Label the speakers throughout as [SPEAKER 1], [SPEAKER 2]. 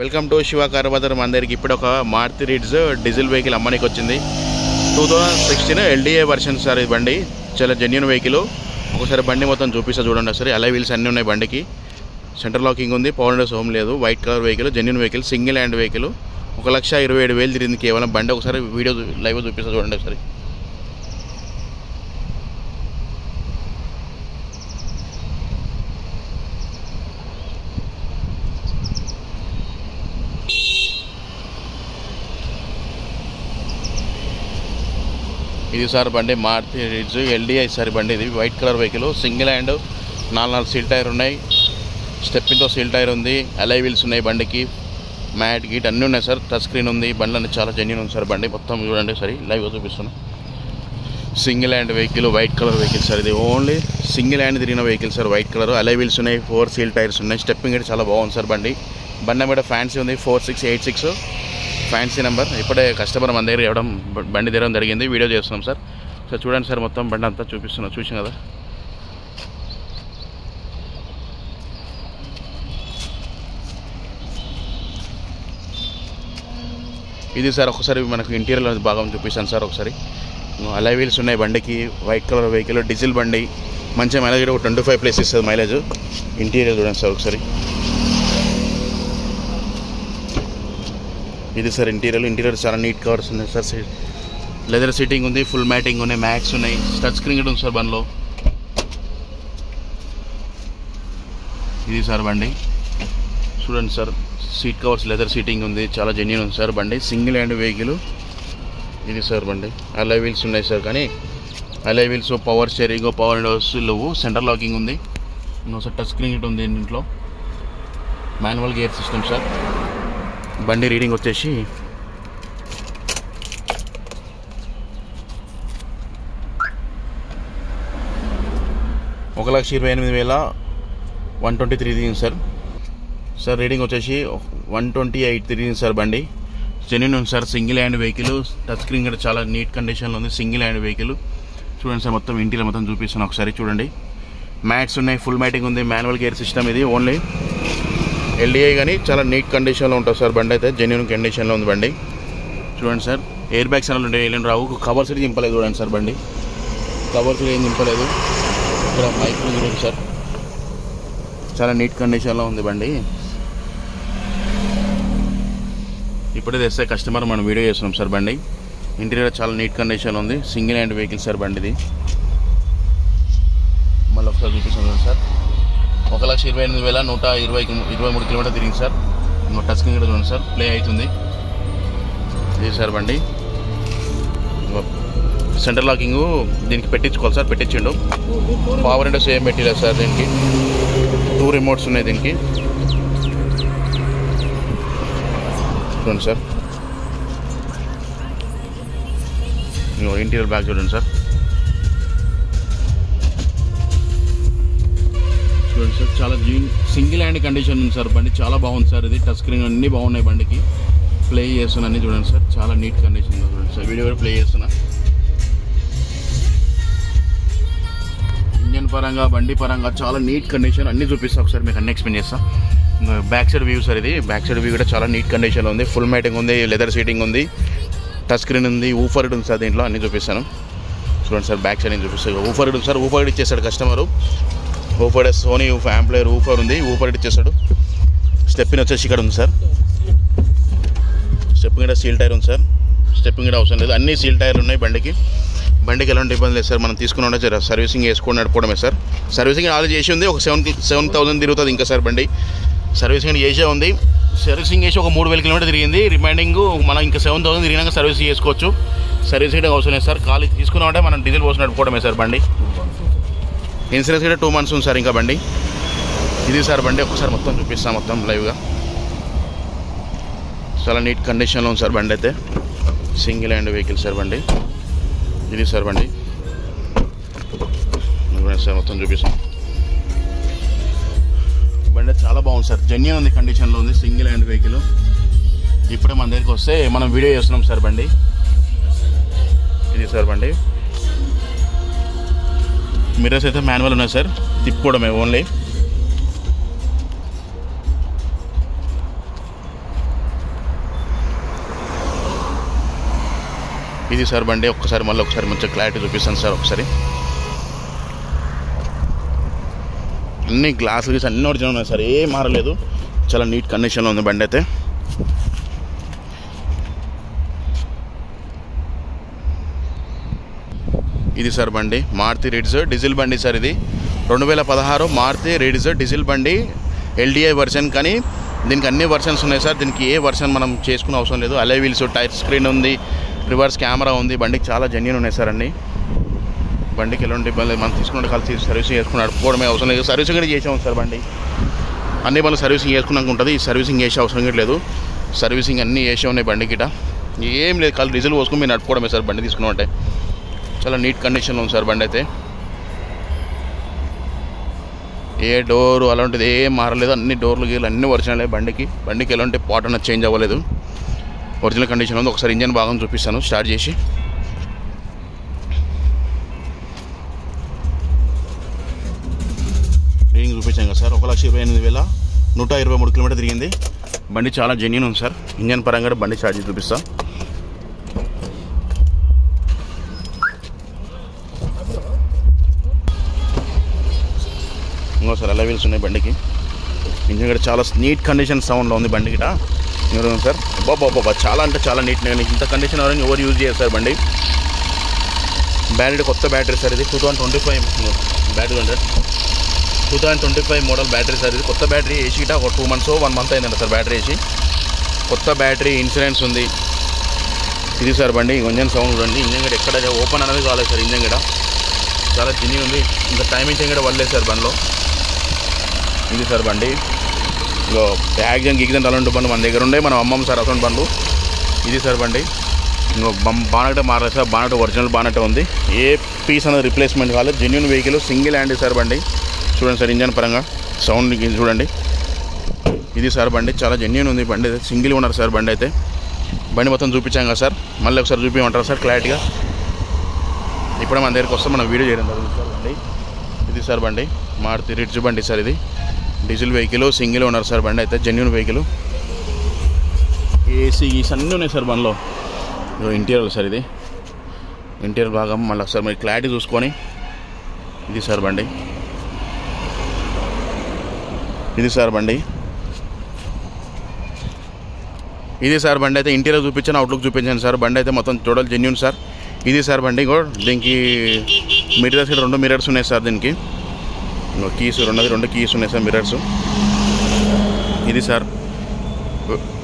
[SPEAKER 1] Welcome to Shiva car bazaar. మన దగ్గరికి ఇప్పుడు ఒక మారుతి రిడ్జ్ డీజిల్ వెహికల్ అమ్మనికి వచ్చింది. 2016 LDA వర్షన్ సార్. ఈ బండి చాలా జెన్యూన్ వెహికల్. ఒకసారి బండి మొత్తం చూపిస్తా చూడండి. ఒకసారి అలై వీల్స్ అన్నీ ఉన్నాయి బండికి. సెంటర్ లాకింగ్ ఉంది, పవర్ విండోస్ హోమ్ లేదు. White colour vehicle, genuine vehicle, single hand vehicle. 1,27,000 తిరిగింది కేవలం బండి. ఒకసారి వీడియో లైవ్ చూపిస్తా చూడండి ఒకసారి. ఇది సార్ బండి మారుతి రిడ్జ్ LDA సార్ బండి. ఇది white colour vehicle, single hand, 4 seal tyre ఉన్నాయి, స్టెప్పింగ్తో సీల్ టైర్ ఉంది, అలై వీల్స్ ఉన్నాయి బండికి, మ్యాట్ గీట్ అన్నీ ఉన్నాయి సార్. టచ్ స్క్రీన్ ఉంది. బండి అన్నీ చాలా జెన్యూన్ ఉంది సార్. బండి మొత్తం చూడండి సరే లైవ్గా చూపిస్తున్నాను. Single hand vehicle, white colour vehicle sir. ఇది ఓన్లీ సింగిల్ హ్యాండ్ తిరిగిన వెహికల్ సార్. వైట్ కలర్, అలై వీల్స్ ఉన్నాయి, 4 సీల్ టైర్స్ ఉన్నాయి, స్టెప్పింగ్ అయితే చాలా బాగుంది సార్. బండి మీద ఫ్యాన్సీ ఉంది, 4686 ఫ్యాన్సీ నెంబర్. ఇప్పుడే కస్టమర్ మన దగ్గర ఇవ్వడం బండి తీయడం జరిగింది. వీడియో చేస్తున్నాం సార్. సో చూడండి సార్, మొత్తం బండి అంతా చూపిస్తున్నాం. చూసాం కదా. ఇది సార్ ఒకసారి మనకు ఇంటీరియర్ భాగం చూపిస్తాను సార్. ఒకసారి అలై వీల్స్ ఉన్నాయి బండికి. వైట్ కలర్ వెహికల్, డీజిల్ బండి. మంచిగా మైలేజ్ కూడా 25+ ఇస్తుంది మైలేజ్. ఇంటీరియర్ చూడండి సార్ ఒకసారి. ఇది సార్ ఇంటీరియర్ చాలా నీట్ కవర్స్ ఉన్నాయి సార్. లెదర్ సీటింగ్ ఉంది, ఫుల్ మ్యాటింగ్ ఉన్నాయి, మ్యాక్స్ ఉన్నాయి, టచ్ స్క్రీన్ కూడా ఉంది సార్ బండిలో. ఇది సార్ బండి చూడండి sir. Seat covers, leather seating ఉంది, చాలా జెన్యూన్ ఉంది సార్ బండి. Single hand vehicle. ఇది సార్ బండి. అలై వీల్స్ ఉన్నాయి సార్, కానీ అలై wheels, power steering, power Windows లేవు. సెంటర్ లాకింగ్ ఉంది. సార్ టచ్ స్క్రీన్ కూడా ఉంది దీంట్లో. Manual gear system sir. బండి రీడింగ్ వచ్చేసి 1,28,123 తిరిగింది సార్. సార్ రీడింగ్ వచ్చేసి 128 తిరిగింది సార్. బండి జెన్యూన్ ఉంది sir. Single hand vehicle. Touch screen కూడా చాలా నీట్ కండిషన్లో ఉంది. సింగిల్ హ్యాండ్ వెహికల్ చూడండి సార్. మొత్తం ఇంటీరియర్ మొత్తం చూపిస్తాను ఒకసారి చూడండి. మ్యాట్స్ ఉన్నాయి, ఫుల్ మ్యాటింగ్ ఉంది, మాన్యువల్ గేర్ సిస్టమ్. ఇది ఓన్లీ LDA కానీ చాలా నీట్ కండిషన్లో ఉంటుంది సార్. బండి అయితే జెన్యూన్ కండిషన్లో ఉంది బండి. చూడండి సార్. ఎయిర్ బ్యాగ్స్ అనేవి ఉంటాయి, ఏం రావు. కవర్స్ కూడా దింపలేదు చూడండి సార్. బండి కవర్స్ ఏం దింపలేదు. ఇక్కడ మైక్లు చూడండి సార్. చాలా నీట్ కండిషన్లో ఉంది బండి. ఇప్పుడే తెస్తే కస్టమర్ మనం వీడియో చేస్తున్నాం సార్. బండి ఇంటీరియర్ చాలా నీట్ కండిషన్లో ఉంది. సింగిల్ హ్యాండ్ వెహికల్ సార్ బండిది. మళ్ళీ ఒకసారి చూపిస్తున్నాం సార్. 1,28,123 కిలోమీటర్ తిరిగింది సార్. టచ్ స్క్రీన్ కూడా చూడండి సార్, ప్లే అవుతుంది. ఇది సార్ బండి. సెంటర్ లాకింగ్ దీనికి పెట్టించుకోవాలి సార్, పెట్టించిండు. పవర్ విండోస్ ఏం పెట్టలేదు సార్. దీనికి 2 రిమోట్స్ ఉన్నాయి దీనికి. చూడండి సార్. ఇంటీరియర్ బ్యాగ్ చూడండి సార్. చూడండి సార్, చాలా సింగిల్ హ్యాండ్ కండిషన్ ఉంది సార్. బండి చాలా బాగుంది సార్. ఇది టచ్ స్క్రీన్ అన్నీ బాగున్నాయి బండికి. ప్లే చేస్తున్నా అన్నీ చూడండి సార్. చాలా నీట్ కండిషన్ చూడండి సార్. వీడియో కూడా ప్లే చేస్తున్నా. ఇంజన్ పరంగా, బండి పరంగా చాలా నీట్ కండిషన్. అన్నీ చూపిస్తా ఒకసారి మీకు, అన్నీ ఎక్స్ప్లెయిన్ చేస్తా. Back side view sir. ఇది బ్యాక్ సైడ్ వ్యూ కూడా చాలా నీట్ కండిషన్లో ఉంది. ఫుల్ మ్యాటింగ్ ఉంది, లెదర్ సీటింగ్ ఉంది, టచ్ స్క్రీన్ ఉంది, ఊఫర్ ఉంది సార్. దీంట్లో అన్నీ చూపిస్తాను చూడండి సార్. బ్యాక్ సైడ్ నేను చూపిస్తాను. ఊఫర్ ఉంది సార్. ఊఫర్ ఇచ్చేస్తాడు కస్టమరు. ఊఫర్ సోనీ యాంప్లైర్ ఊఫర్ ఉంది. ఊఫర్ ఇచ్చేస్తాడు. స్టెప్పింగ్ వచ్చేసి ఇక్కడ ఉంది సార్. స్టెప్పింగ్ కూడా సీల్ టైర్ ఉంది సార్. స్టెప్పింగ్ కూడా అవసరం లేదు. అన్ని సీల్ టైర్లు ఉన్నాయి బండికి. బండికి ఎలాంటి ఇబ్బంది లేదు సార్. మనం తీసుకుని ఉండే సర్వీసింగ్ చేసుకొని నడుపుకోవడమే సార్. సర్వీసింగ్ ఆల్రెడీ చేసి ఉంది. ఒక 7,000 తిరుగుతుంది ఇంకా సార్ బండి. సర్వీసింగ్ చేసే ఉంది. సర్వీసింగ్ చేసి ఒక 3,000 కిలోమీటర్ తిరిగింది. రిమైండింగ్ మనం ఇంకా 7,000 తిరిగినాక సర్వీసింగ్ చేసుకోవచ్చు. సర్వీసింగ్ అవసరం లేదు సార్. ఖాళీ తీసుకున్నామంటే మనం డీజిల్ పోసి నడుపుకోవడమే సార్ బండి. ఇన్సూరెన్స్ కూడా 2 months ఉంది సార్ ఇంకా బండి. ఇది సార్ బండి. ఒకసారి మొత్తం చూపిస్తాను మొత్తం లైవ్గా. చాలా నీట్ కండిషన్లో ఉంది సార్ బండి అయితే. సింగిల్ హ్యాండ్ వెహికల్ సార్ బండి. ఇది సార్ బండి సార్. మొత్తం చూపిస్తాం. బండి చాలా బాగుంది సార్. జెన్యూన్ ఉంది కండిషన్లో ఉంది. Single hand vehicle. ఇప్పుడే మన దగ్గరికి వస్తే మనం వీడియో చేస్తున్నాం సార్ బండి. ఇది సార్ బండి. మిర్రర్స్ అయితే మాన్యువల్ ఉన్నాయి సార్. తిప్పుకోవడమే ఓన్లీ. ఇది సార్ బండి. ఒక్కసారి మళ్ళీ ఒకసారి మంచిగా క్లారిటీ చూపిస్తాను సార్. ఒకసారి అన్ని గ్లాసులు అన్నీ ఒరిజినల్ ఉన్నాయి సార్, ఏం మారలేదు. చాలా నీట్ కండిషన్లో ఉంది బండి అయితే. ఇది సార్ బండి మారుతి రిడ్జ్ డీజిల్ బండి సార్. ఇది 2016 మారుతి రిడ్జ్ డీజిల్ బండి ఎల్డిఐ వర్షన్. కానీ దీనికి అన్ని వర్షన్స్ ఉన్నాయి సార్. దీనికి ఏ వర్షన్ మనం చేసుకునే అవసరం లేదు. అలై వీల్స్, టైర్ స్క్రీన్ ఉంది, రివర్స్ కెమెరా ఉంది. బండికి చాలా జెన్యూన్ ఉన్నాయి సార్ అన్నీ. బండికి ఎలాంటి ఇబ్బంది మనం తీసుకున్న కలిసి సర్వీసింగ్ చేసుకుని నడుపుకోవడమే అవసరం లేదు. సర్వీసింగ్ కూడా చేసాము సార్. బండి అన్ని బండ్లు సర్వీసింగ్ చేసుకున్నాక ఉంటుంది. ఈ సర్వీసింగ్ చేసే అవసరం లేదు. సర్వీసింగ్ అన్నీ చేసే ఉన్నాయి బండి గిట. ఏం లేదు, కాదు డీజిల్ పోసుకుని మీరు నడుపుకోవడమే సార్. బండి తీసుకున్నామంటే చాలా నీట్ కండిషన్లో ఉంది సార్ బండి అయితే. ఏ డోరు అలాంటిది ఏం మారలేదు. అన్ని డోర్లు గీలు అన్నీ ఒరిజినలే బండికి. బండికి ఎలాంటి పార్ట్ అన్నది చేంజ్ అవ్వలేదు, ఒరిజినల్ కండిషన్ ఉంది. ఒకసారి ఇంజన్ భాగం చూపిస్తాను స్టార్ట్ చేసి. రీడింగ్ చూపించాం కదా సార్. 1,28,123 కిలోమీటర్ తిరిగింది. బండి చాలా జెన్యూన్ ఉంది సార్. ఇంజన్ పరంగా బండి స్టార్ట్ చేసి చూపిస్తా. ఇంకో సార్ అలా వీల్స్ ఉన్నాయి బండికి. ఇంజన్ కూడా చాలా నీట్ కండిషన్ సౌండ్లో ఉంది బండి గిట. సార్ బాబా చాలా అంటే చాలా నీట్. ఇంత కండిషన్ ఎవరు యూజ్ చేస్తారు బండి. బ్యాటరీ కొత్త బ్యాటరీ సార్. ఇది 2025 బ్యాటరీ 2025 మోడల్ బ్యాటరీ సార్. ఇది కొత్త బ్యాటరీ వేసి గిట ఒక 2 months 1 month అయిందంట సార్ బ్యాటరీ వేసి. కొత్త బ్యాటరీ, ఇన్సూరెన్స్ ఉంది. ఇది సార్ బండి. ఇంజన్ సౌండ్ చూడండి. ఇంజన్ కూడా ఎక్కడ ఓపెన్ అనేది కాలేదు సార్. ఇంజన్ కూడా చాలా జెన్యూన్ ఉంది. ఇంకా టైమింగ్ కూడా వల్లేదు సార్ బండిలో. ఇది సార్ బండి. ఇంకో యాక్సిడెంట్ గిగ్జెంట్ అలాంటి బండ్లు మన దగ్గర ఉండే మనం అమ్మం సార్ అసలు బండ్లు. ఇది సార్ బండి. ఇంకో బానట్ మారలేదు సార్. బానట్ ఒరిజినల్ బానట్ ఉంది. ఏ పీస్ అనేది రిప్లేస్మెంట్ కాలేదు. Genuine vehicle, single hand sir బండి. చూడండి సార్ ఇంజన్ పరంగా సౌండ్ చూడండి. ఇది సార్ బండి. చాలా జెన్యూన్ ఉంది బండి. సింగిల్ ఉన్నారు సార్ బండి అయితే. బండి మొత్తం చూపించాం కదా సార్. మళ్ళీ ఒకసారి చూపించమంటారు సార్ క్లారిటీగా. ఇప్పుడే మన దగ్గరికి వస్తే మనం వీడియో చేయడం జరుగుతుంది సార్ బండి. ఇది సార్ బండి మారుతి రిడ్జ్ బండి సార్. ఇది diesel vehicle, single owner sir బండి అయితే. Genuine vehicle. ఏసీ అన్నీ ఉన్నాయి సార్ బండిలో. Interior sir. ఇది ఇంటీరియర్ భాగం మళ్ళీ ఒకసారి మరి క్లారిటీ చూసుకొని. ఇది సార్ బండి. ఇది సార్ బండి. ఇది సార్ బండి అయితే. ఇంటీరియర్ చూపించాను, అవుట్లుక్ చూపించాను సార్. బండి అయితే మొత్తం టోటల్ జెన్యూన్ సార్. ఇది సార్ బండి. దీనికి మిర్రర్స్ 2 మిర్రర్స్ ఉన్నాయి సార్. దీనికి కీస్ 2 కీస్ ఉన్నాయి సార్, మిర్రర్స్. ఇది సార్.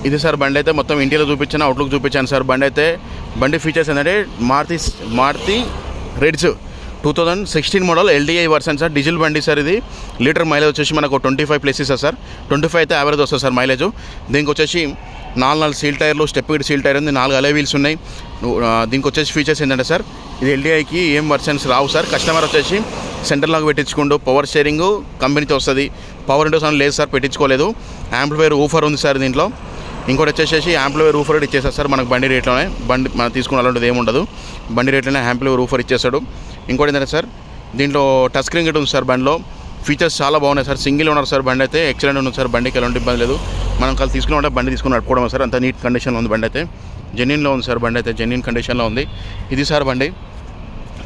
[SPEAKER 1] ఇది సార్ బండి అయితే మొత్తం ఇంటీరియర్ చూపించాను, అవుట్లుక్ చూపించాను సార్. బండి అయితే బండి ఫీచర్స్ ఏంటంటే Maruti Ritz 2016 model LDI version sir. Diesel బండి సార్. ఇది లీటర్ మైలేజ్ వచ్చేసి మనకు 25+ ఇస్తుంది సార్. 25 అయితే యావరేజ్ వస్తుంది సార్ మైలేజ్. దీనికి వచ్చేసి 4 సీల్ టైర్లు, స్టెప్ సీల్ టైర్ ఉంది, 4 అలై వీల్స్ ఉన్నాయి. దీనికి వచ్చేసి ఫీచర్స్ ఏంటంటే సార్, ఇది ఎల్డిఐకి ఏం వర్షన్స్ రావు సార్. కస్టమర్ వచ్చేసి సెంటర్ లాగా పెట్టించుకుంటూ పవర్ షేరింగ్ కంపెనీతో వస్తుంది. పవర్ విండోస్ అని లేదు సార్, పెట్టించుకోలేదు. యాంప్లిఫైర్ ఊఫర్ ఉంది సార్ దీంట్లో. ఇంకోటి వచ్చేసి యాంప్లిఫైర్ ఊఫర్ ఇచ్చేస్తారు సార్ మనకు బండి రేట్లోనే. బండి మనం తీసుకున్న అలాంటిది ఏముండదు. బండి రేట్లోనే యాంప్లిఫైర్ ఊఫర్ ఇచ్చేస్తాడు. ఇంకోటి ఏంటంటే సార్, దీంట్లో టచ్ స్క్రీన్ గిట్ ఉంది సార్ బండిలో. ఫీచర్స్ చాలా బాగున్నాయి సార్. సింగిల్ ఓనర్ సార్ బండి అయితే. ఎక్సలెంట్ ఉంది సార్. బండికి ఎలాంటి ఇబ్బంది లేదు. మనం కలిసి తీసుకున్నామంటే బండి తీసుకుని నడుపుకోవడం సార్. అంత నీట్ కండిషన్లో ఉంది బండి అయితే. జెన్యూన్లో ఉంది సార్ బండి అయితే. జెన్యూన్ కండిషన్లో ఉంది. ఇది సార్ బండి.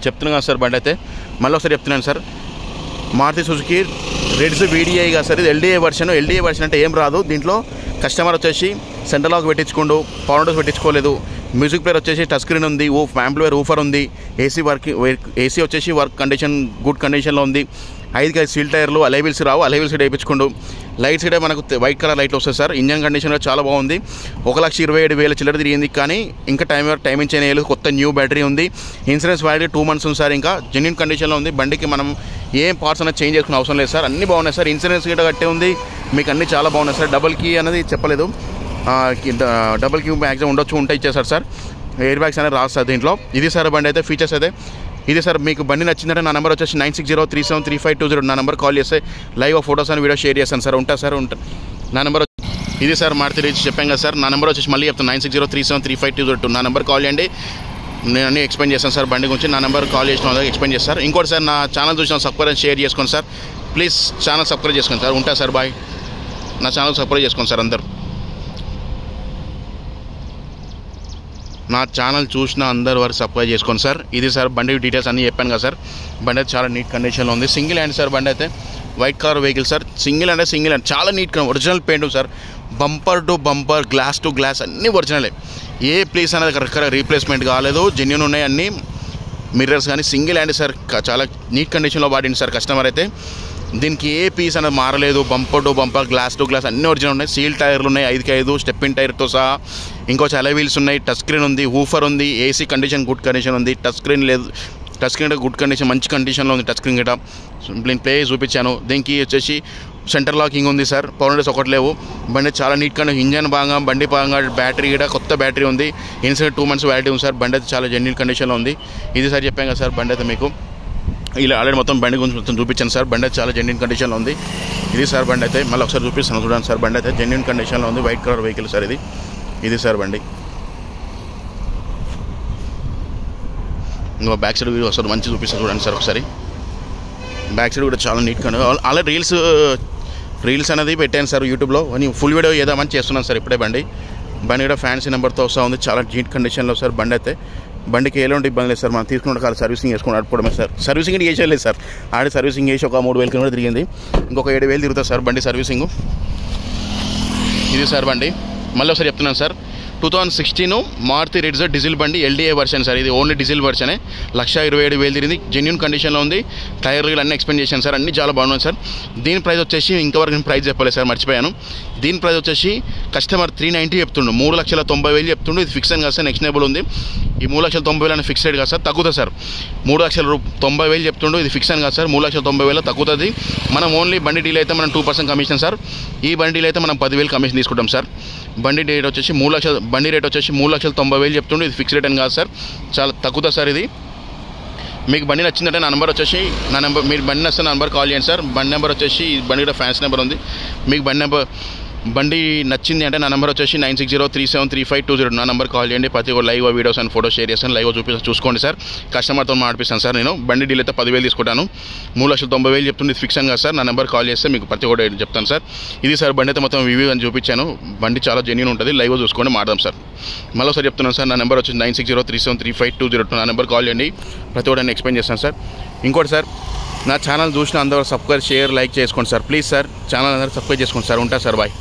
[SPEAKER 1] చెప్తున్నాను కదా సార్ బండి అయితే. మళ్ళీ ఒకసారి చెప్తున్నాను sir. Maruti Suzuki Ritz VDI కదా సార్. ఇది ఎల్డిఐ వర్షన్. ఎల్డిఐ వర్షన్ అంటే ఏం రాదు. దీంట్లో కస్టమర్ వచ్చేసి సెంటర్ లాక్ పెట్టించుకోండు, పవర్ విండోస్ పెట్టించుకోలేదు. మ్యూజిక్ ప్లేయర్ వచ్చేసి టచ్ స్క్రీన్ ఉంది, యాంప్లిఫైర్ ఊఫర్ ఉంది. ఏసీ వచ్చేసి వర్క్ కండిషన్ గుడ్ కండిషన్లో ఉంది. 5 సీల్ టైర్లు, అలై వీల్స్ రావు, అలై వీల్స్ వేయించుకోండు. లైట్స్ కూడా మనకు వైట్ కలర్ లైట్లు వస్తాయి సార్. ఇంజన్ కండిషన్ కూడా చాలా బాగుంది. 1,27,000 చిల్లర తిరిగింది. కానీ ఇంకా టైమింగ్ చేయలేదు. కొత్త న్యూ బ్యాటరీ ఉంది. ఇన్సూరెన్స్ వ్యాలిడీ 2 months ఉంది సార్. ఇంకా జెన్యూన్ కండిషన్లో ఉంది. బండికి మనం ఏం పార్ట్స్ అనేది చేంజ్ చేసుకునే అవసరం లేదు సార్. అన్నీ బాగున్నాయి సార్. ఇన్సూరెన్స్ కూడా కట్టే ఉంది. మీకు అన్నీ చాలా బాగున్నాయి సార్. డబుల్ కీ అనేది చెప్పలేదు. డబుల్ కీ మ్యాక్సిమం ఉండొచ్చు, ఉంటే ఇచ్చేసారు సార్. ఎయిర్ బ్యాగ్స్ అనేది రాదు సార్ దీంట్లో. ఇది సార్ బండి అయితే. ఫీచర్స్ అయితే ఇది సార్. మీకు బండి నచ్చిందంటే నా నెంబర్ వచ్చేసి 9603733520. నా నెంబర్ కాల్ చేస్తే లైవ్ ఫోటోస్ అని వీడియో షేర్ చేస్తాను సార్. ఉంటా సార్. నా నెంబర్ ఇది సార్. మారుతి రిడ్జ్ చెప్పాం కదా సార్. నా నెంబర్ వచ్చేసి మళ్ళీ చెప్తాను 9603733520. నా నెంబర్ కాల్ చేయండి. నేను అన్నీ ఎక్స్ప్లెయిన్ చేస్తాను సార్ బండి గురించి. నా నెంబర్ కాల్ చేసిన వాళ్ళకి ఎక్స్ప్లెయిన్ చేస్తారు. ఇంకోటి సార్, నా ఛానల్ చూసిన సబ్స్క్రైబ్ షేర్ చేసుకోండి సార్. ప్లీజ్ ఛానల్ సబ్స్క్రైబ్ చేసుకోండి సార్. ఉంటా సార్. బాయ్. నా ఛానల్ సబ్స్క్రైబ్ చేసుకోండి సార్ అందరు. నా ఛానల్ చూసిన అందరు వరకు సబ్స్క్రైబ్ చేసుకోండి సార్. ఇది సార్ బండి డీటెయిల్స్ అన్నీ చెప్పాను కదా సార్. బండి అయితే చాలా నీట్ కండిషన్లో ఉంది. సింగిల్ హ్యాండ్ సార్ బండి అయితే, white colour vehicle sir. Single hand చాలా నీట్గా original paint sir. Bumper to bumper, glass to glass అన్నీ ఒరిజినలే. ఏ ప్లేస్ అనేది కరెక్ట్గా రీప్లేస్మెంట్ కాలేదు, జెన్యూన్ ఉన్నాయి అన్నీ. మిర్రర్స్ కానీ సింగిల్ హ్యాండ్ సార్, చాలా నీట్ కండిషన్లో వాడింది సార్ కస్టమర్ అయితే. దీనికి ఏ పీస్ అనేది మారలేదు. Bumper to bumper, glass to glass అన్నీ ఒరిజినల్ ఉన్నాయి. సీల్ టైర్లు ఉన్నాయి 5x5 స్టెప్పిన్ టైర్తో సహా. ఇంకొచ్చి అలై వీల్స్ ఉన్నాయి, టచ్ స్క్రీన్ ఉంది, ఊఫర్ ఉంది, ఏసీ కండిషన్ గుడ్ కండిషన్ ఉంది. టచ్ స్క్రీన్ లేదు, టచ్ స్క్రీన్ గుడ్ కండిషన్ మంచి కండిషన్లో ఉంది. టచ్ స్క్రీన్ గిట నేను ప్లే చూపించాను. దీనికి వచ్చేసి సెంటర్ లాకింగ్ ఉంది సార్. పవర్ విండోస్ ఒకటి లేవు. బండి చాలా నీట్గా, ఇంజన్ బాగా, బండి బాగా, బ్యాటరీ కూడా కొత్త బ్యాటరీ ఉంది. ఇన్సైడ్ 2 months వ్యాలిటీ ఉంది సార్. బండి అయితే చాలా జెన్యూన్ కండిషన్లో ఉంది. ఇది సార్ చెప్పాను కదా సార్. బండి అయితే మీకు ఇలా ఆల్రెడీ మొత్తం బండి గురించి మొత్తం చూపించాను సార్. బండి అయితే చాలా జెన్యూన్ కండిషన్లో ఉంది. ఇది సార్ బండి అయితే మళ్ళీ ఒకసారి చూపిస్తాను చూడండి సార్. బండి అయితే జెన్యూన్ కండిషన్లో ఉంది. వైట్ కలర్ వెహికల్ సార్ ఇది సార్ బండి. ఇంకో బ్యాక్ సైడ్ వీడియో వస్తుంది, మంచి చూపిస్తాను చూడండి సార్ ఒకసారి. బ్యాక్ సైడ్ కూడా చాలా నీట్గా అలా రీల్స్ అనేది పెట్టాను సార్ యూట్యూబ్లో. ఫుల్ వీడియో ఏదామని చేస్తున్నాను సార్ ఇప్పుడే. బండి కూడా ఫ్యాన్సీ నెంబర్తో వస్తూ ఉంది. చాలా నీట్ కండిషన్లో సార్ బండి అయితే. బండికి ఎలాంటి ఇబ్బంది లేదు సార్. మనం తీసుకున్న కాదు సర్వీసింగ్ చేసుకుని నడుపుకోవడమే సార్. సర్వీసింగ్ చేసేయలేదు సార్. ఆడి సర్వీసింగ్ చేసి ఒక 3,000 కిలోమీటర్ తిరిగింది. ఇంకొక 7,000 తిరుగుతుంది సార్ బండి సర్వీసింగ్. ఇది సార్ బండి. మళ్ళీ ఒకసారి చెప్తున్నాను సార్. 2016 మారుతి రిడ్జ్ డీజిల్ బండి, ఎల్డీఏ వర్షన్ సార్. ఇది ఓన్లీ డీజిల్ వర్షనే. 1,27,000 తిరిగింది. జెన్యూన్ కండిషన్లో ఉంది. టైర్లు అన్నీ ఎక్స్పెండ్ చేశాను సార్. అన్నీ చాలా బాగున్నాయి సార్. దీని ప్రైస్ వచ్చేసి ఇంతవరకు నేను ప్రైస్ చెప్పలేదు సార్, మర్చిపోయాను. దీని ప్రైస్ వచ్చేసి కస్టమర్ 390 చెప్తుండు. 3,90,000 చెప్తుండు. ఇది ఫిక్స్ అని కాదు సార్, నెక్స్టబుల్ ఉంది. ఈ 3,90,000 అని ఫిక్స్ రేట్ కాదు సార్, తగ్గుతుంది సార్. 3,90,000 చెప్తుండు. ఇది ఫిక్స్ అని కాదు సార్, 3,90,000 తగ్గుతుంది. మనం ఓన్లీ బండి డీల్ అయితే మనం 2% కమిషన్ సార్. ఈ బండి డీల్ అయితే మనం 10,000 కమిషన్ తీసుకుంటాం సార్. బండి రేట్ వచ్చేసి 3,90,000 చెప్తుండే. ఇది ఫిక్స్ రేట్ అని కాదు సార్, చాలా తగ్గుతుంది సార్. ఇది మీకు బండి నచ్చిందంటే నా నెంబర్ వచ్చేసి మీరు బండి నచ్చితే నా నెంబర్ కాల్ చేయండి సార్. బండి నెంబర్ వచ్చేసి బండి కూడా ఫ్యాన్స్ నెంబర్ ఉంది. మీకు బండి నచ్చింది అంటే నా నెంబర్ వచ్చేసి 9603735202. నా నెంబర్ కాల్ చేయండి. ప్రతి ఒక్క live videos and photo share చేస్తాను. లైవ్ చూసుకోండి సార్. కస్టమర్తో మాట్లాడిస్తాను సార్. నేను బండి డీల్ అయితే 10,000 తీసుకుంటాను. 3,90,000 చెప్తుంది. ఫిక్స్ అని కాదు సార్. నా నెంబర్ కాల్ చేస్తే మీకు ప్రతి ఒక్కటి చెప్తాను సార్. ఇది సార్ బండి అయితే మొత్తం రివ్యూ అని చూపించాను. బండి చాలా జెన్యూన్ ఉంటుంది. లైవ్ చూసుకొని మాట్లాడదాం సార్. మళ్ళీ ఒకసారి చెప్తున్నాను సార్. నా నెంబర్ వచ్చి 9603735202. నా నెంబర్ కాల్ చేయండి. ప్రతి ఒక్కటి ఎక్స్ప్లెయిన్ చేస్తాను సార్. ఇంకోటి సార్, నా ఛానల్ చూసిన అందరూ సబ్స్క్రైబ్, షేర్, లైక్ చేసుకోండి సార్. ప్లీజ్ సార్, ఛానల్ అందరూ సబ్స్క్రైబ్ చేసుకోండి సార్. ఉంటా సార్, బాయ్.